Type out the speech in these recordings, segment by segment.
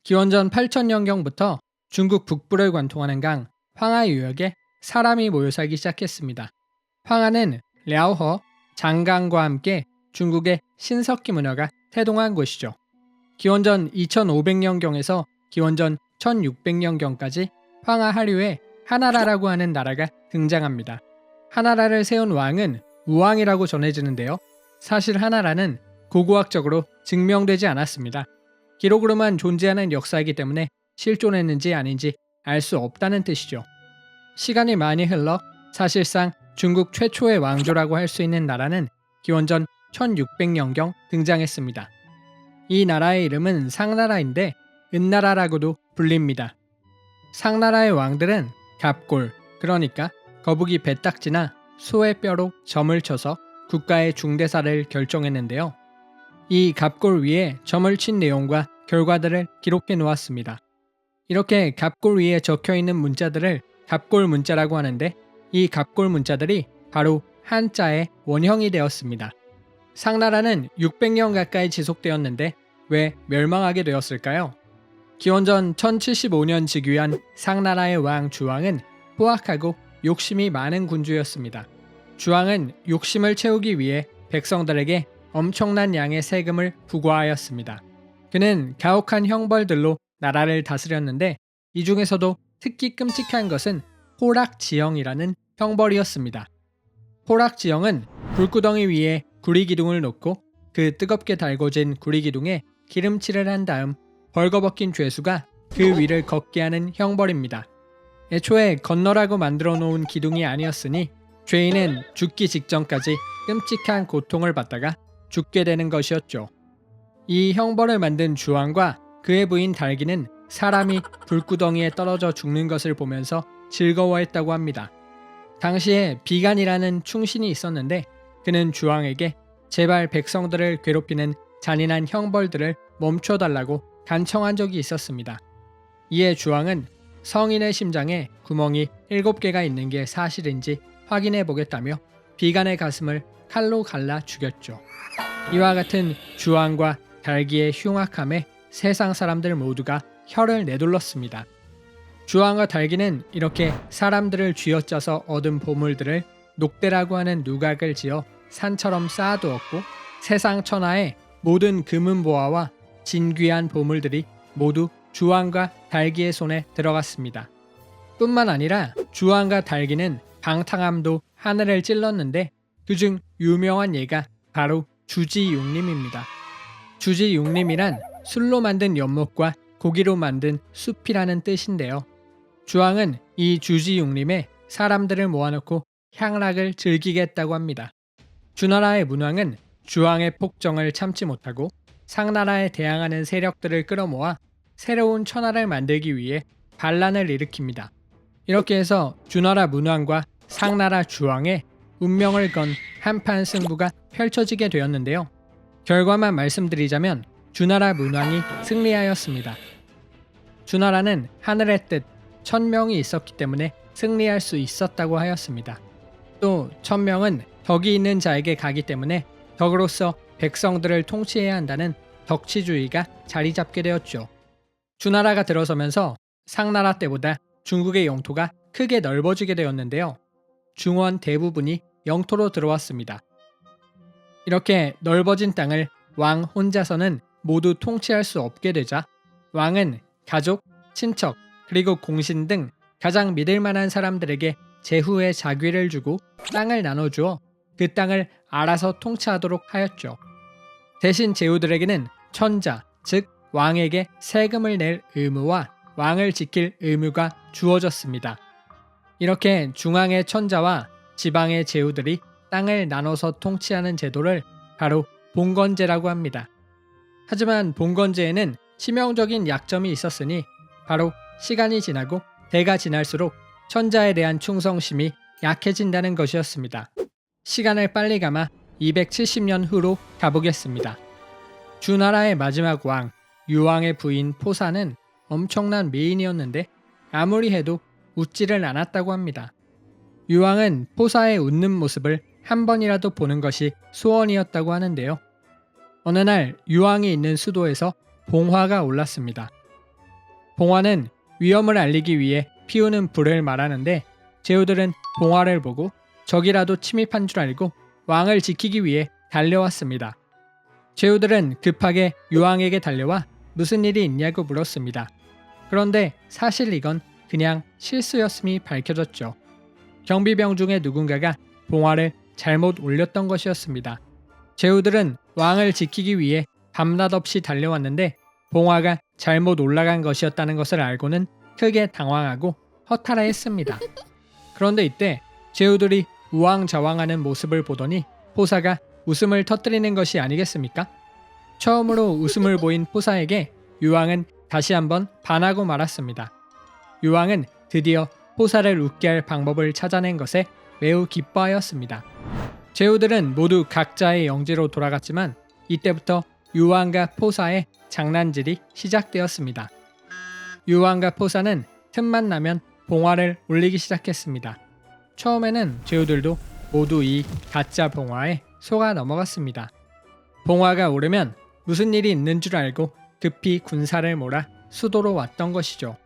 기원전 8000년경부터 중국 북부를 관통하는 강 황하 유역에 사람이 모여 살기 시작했습니다. 황하는 랴오허, 장강과 함께 중국의 신석기 문화가 태동한 곳이죠. 기원전 2500년경에서 기원전 1600년경까지 황하 하류에 하나라라고 하는 나라가 등장합니다. 하나라를 세운 왕은 우왕이라고 전해지는데요. 사실 하나라는 고고학적으로 증명되지 않았습니다. 기록으로만 존재하는 역사이기 때문에 실존했는지 아닌지 알 수 없다는 뜻이죠. 시간이 많이 흘러 사실상 중국 최초의 왕조라고 할 수 있는 나라는 기원전 1600년경 등장했습니다. 이 나라의 이름은 상나라인데 은나라라고도 불립니다. 상나라의 왕들은 갑골, 그러니까 거북이 배딱지나 소의 뼈로 점을 쳐서 국가의 중대사를 결정했는데요. 이 갑골 위에 점을 친 내용과 결과들을 기록해 놓았습니다. 이렇게 갑골 위에 적혀있는 문자들을 갑골 문자라고 하는데 이 갑골 문자들이 바로 한자의 원형이 되었습니다. 상나라는 600년 가까이 지속되었는데 왜 멸망하게 되었을까요? 기원전 1075년 즉위한 상나라의 왕 주왕은 포악하고 욕심이 많은 군주였습니다. 주왕은 욕심을 채우기 위해 백성들에게 엄청난 양의 세금을 부과하였습니다. 그는 가혹한 형벌들로 나라를 다스렸는데 이 중에서도 특히 끔찍한 것은 호락지형이라는 형벌이었습니다. 호락지형은 불구덩이 위에 구리기둥을 놓고 그 뜨겁게 달궈진 구리기둥에 기름칠을 한 다음 벌거벗긴 죄수가 그 위를 걷게 하는 형벌입니다. 애초에 건너라고 만들어 놓은 기둥이 아니었으니 죄인은 죽기 직전까지 끔찍한 고통을 받다가 죽게 되는 것이었죠. 이 형벌을 만든 주왕과 그의 부인 달기는 사람이 불구덩이에 떨어져 죽는 것을 보면서 즐거워했다고 합니다. 당시에 비간이라는 충신이 있었는데 그는 주왕에게 제발 백성들을 괴롭히는 잔인한 형벌들을 멈춰달라고 간청한 적이 있었습니다. 이에 주왕은 성인의 심장에 구멍이 7개가 있는 게 사실인지 확인해 보겠다며 비간의 가슴을 칼로 갈라 죽였죠. 이와 같은 주왕과 달기의 흉악함에 세상 사람들 모두가 혀를 내둘렀습니다. 주왕과 달기는 이렇게 사람들을 쥐어짜서 얻은 보물들을 녹대라고 하는 누각을 지어 산처럼 쌓아두었고 세상 천하의 모든 금은보화와 진귀한 보물들이 모두 주왕과 달기의 손에 들어갔습니다. 뿐만 아니라 주왕과 달기는 방탕함도 하늘을 찔렀는데 그중 유명한 예가 바로 주지육림입니다. 주지육림이란 술로 만든 연못과 고기로 만든 숲이라는 뜻인데요. 주왕은 이 주지육림에 사람들을 모아놓고 향락을 즐기게 했다고 합니다. 주나라의 문왕은 주왕의 폭정을 참지 못하고 상나라에 대항하는 세력들을 끌어모아 새로운 천하를 만들기 위해 반란을 일으킵니다. 이렇게 해서 주나라 문왕과 상나라 주왕의 운명을 건 한판 승부가 펼쳐지게 되었는데요. 결과만 말씀드리자면 주나라 문왕이 승리하였습니다. 주나라는 하늘의 뜻 1000명이 있었기 때문에 승리할 수 있었다고 하였습니다. 또 1000명은 덕이 있는 자에게 가기 때문에 덕으로서 백성들을 통치해야 한다는 덕치주의가 자리 잡게 되었죠. 주나라가 들어서면서 상나라 때보다 중국의 영토가 크게 넓어지게 되었는데요. 중원 대부분이 영토로 들어왔습니다. 이렇게 넓어진 땅을 왕 혼자서는 모두 통치할 수 없게 되자 왕은 가족, 친척, 그리고 공신 등 가장 믿을 만한 사람들에게 제후의 자귀를 주고 땅을 나눠주어 그 땅을 알아서 통치하도록 하였죠. 대신 제후들에게는 천자, 즉 왕에게 세금을 낼 의무와 왕을 지킬 의무가 주어졌습니다. 이렇게 중앙의 천자와 지방의 제후들이 땅을 나눠서 통치하는 제도를 바로 봉건제라고 합니다. 하지만 봉건제에는 치명적인 약점이 있었으니 바로 시간이 지나고 대가 지날수록 천자에 대한 충성심이 약해진다는 것이었습니다. 시간을 빨리 감아 270년 후로 가보겠습니다. 주나라의 마지막 왕, 유왕의 부인 포사는 엄청난 미인이었는데 아무리 해도 웃지를 않았다고 합니다. 유왕은 포사의 웃는 모습을 한 번이라도 보는 것이 소원이었다고 하는데요. 어느 날 유왕이 있는 수도에서 봉화가 올랐습니다. 봉화는 위험을 알리기 위해 피우는 불을 말하는데 제후들은 봉화를 보고 적이라도 침입한 줄 알고 왕을 지키기 위해 달려왔습니다. 제후들은 급하게 유왕에게 달려와 무슨 일이 있냐고 물었습니다. 그런데 사실 이건 그냥 실수였음이 밝혀졌죠. 경비병 중에 누군가가 봉화를 잘못 올렸던 것이었습니다. 제후들은 왕을 지키기 위해 밤낮 없이 달려왔는데 봉화가 잘못 올라간 것이었다는 것을 알고는 크게 당황하고 허탈해했습니다. 그런데 이때 제후들이 우왕좌왕하는 모습을 보더니 포사가 웃음을 터뜨리는 것이 아니겠습니까? 처음으로 웃음을 보인 포사에게 유왕은 다시 한번 반하고 말았습니다. 유왕은 드디어 포사를 웃게 할 방법을 찾아낸 것에 매우 기뻐하였습니다. 제후들은 모두 각자의 영지로 돌아갔지만 이때부터 유왕과 포사의 장난질이 시작되었습니다. 유왕과 포사는 틈만 나면 봉화를 올리기 시작했습니다. 처음에는 제후들도 모두 이 가짜 봉화에 속아 넘어갔습니다. 봉화가 오르면 무슨 일이 있는 줄 알고 급히 군사를 몰아 수도로 왔던 것이죠.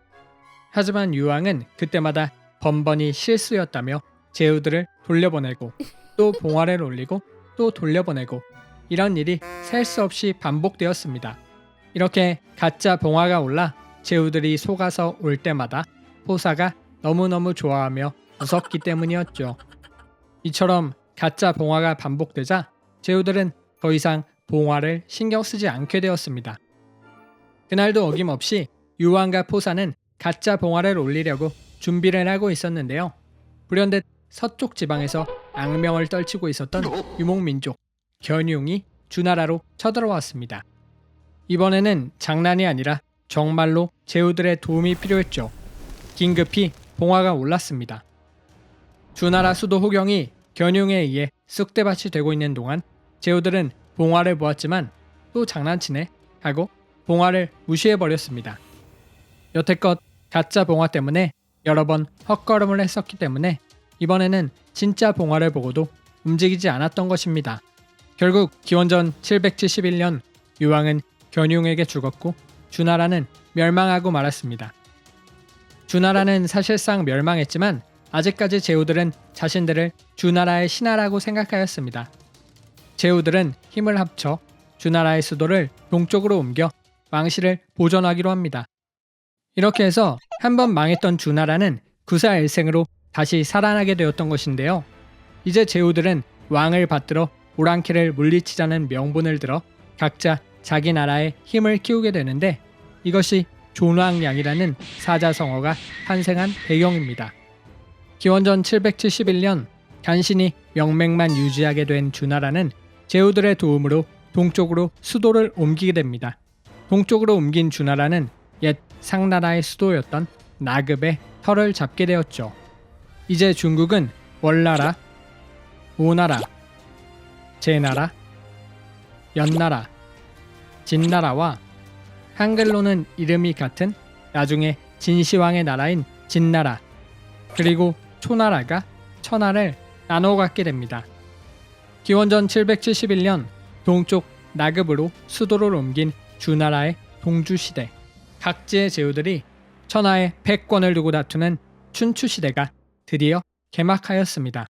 하지만 유왕은 그때마다 번번이 실수였다며 제후들을 돌려보내고 또 봉화를 올리고 또 돌려보내고 이런 일이 셀 수 없이 반복되었습니다. 이렇게 가짜 봉화가 올라 제후들이 속아서 올 때마다 포사가 너무너무 좋아하며 웃었기 때문이었죠. 이처럼 가짜 봉화가 반복되자 제후들은 더 이상 봉화를 신경 쓰지 않게 되었습니다. 그날도 어김없이 유왕과 포사는 가짜 봉화를 올리려고 준비를 하고 있었는데요. 불현듯 서쪽 지방에서 악명을 떨치고 있었던 유목민족 견융이 주나라로 쳐들어왔습니다. 이번에는 장난이 아니라 정말로 제후들의 도움이 필요했죠. 긴급히 봉화가 올랐습니다. 주나라 수도 호경이 견융에 의해 쑥대밭이 되고 있는 동안 제후들은 봉화를 보았지만 또 장난치네 하고 봉화를 무시해버렸습니다. 여태껏 가짜 봉화 때문에 여러 번 헛걸음을 했었기 때문에 이번에는 진짜 봉화를 보고도 움직이지 않았던 것입니다. 결국 기원전 771년 유왕은 견융에게 죽었고 주나라는 멸망하고 말았습니다. 주나라는 사실상 멸망했지만 아직까지 제후들은 자신들을 주나라의 신하라고 생각하였습니다. 제후들은 힘을 합쳐 주나라의 수도를 동쪽으로 옮겨 왕실을 보존하기로 합니다. 이렇게 해서 한번 망했던 주나라는 구사일생으로 다시 살아나게 되었던 것인데요. 이제 제후들은 왕을 받들어 오랑캐를 물리치자는 명분을 들어 각자 자기 나라의 힘을 키우게 되는데 이것이 존왕량이라는 사자성어가 탄생한 배경입니다. 기원전 771년 간신히 명맥만 유지하게 된 주나라는 제후들의 도움으로 동쪽으로 수도를 옮기게 됩니다. 동쪽으로 옮긴 주나라는 옛 상나라의 수도였던 나급의 털을 잡게 되었죠. 이제 중국은 월나라, 오나라, 제나라, 연나라, 진나라와 한글로는 이름이 같은 나중에 진시황의 나라인 진나라 그리고 초나라가 천하를 나눠 갖게 됩니다. 기원전 771년 동쪽 나급으로 수도를 옮긴 주나라의 동주시대 각지의 제후들이 천하의 패권을 두고 다투는 춘추시대가 드디어 개막하였습니다.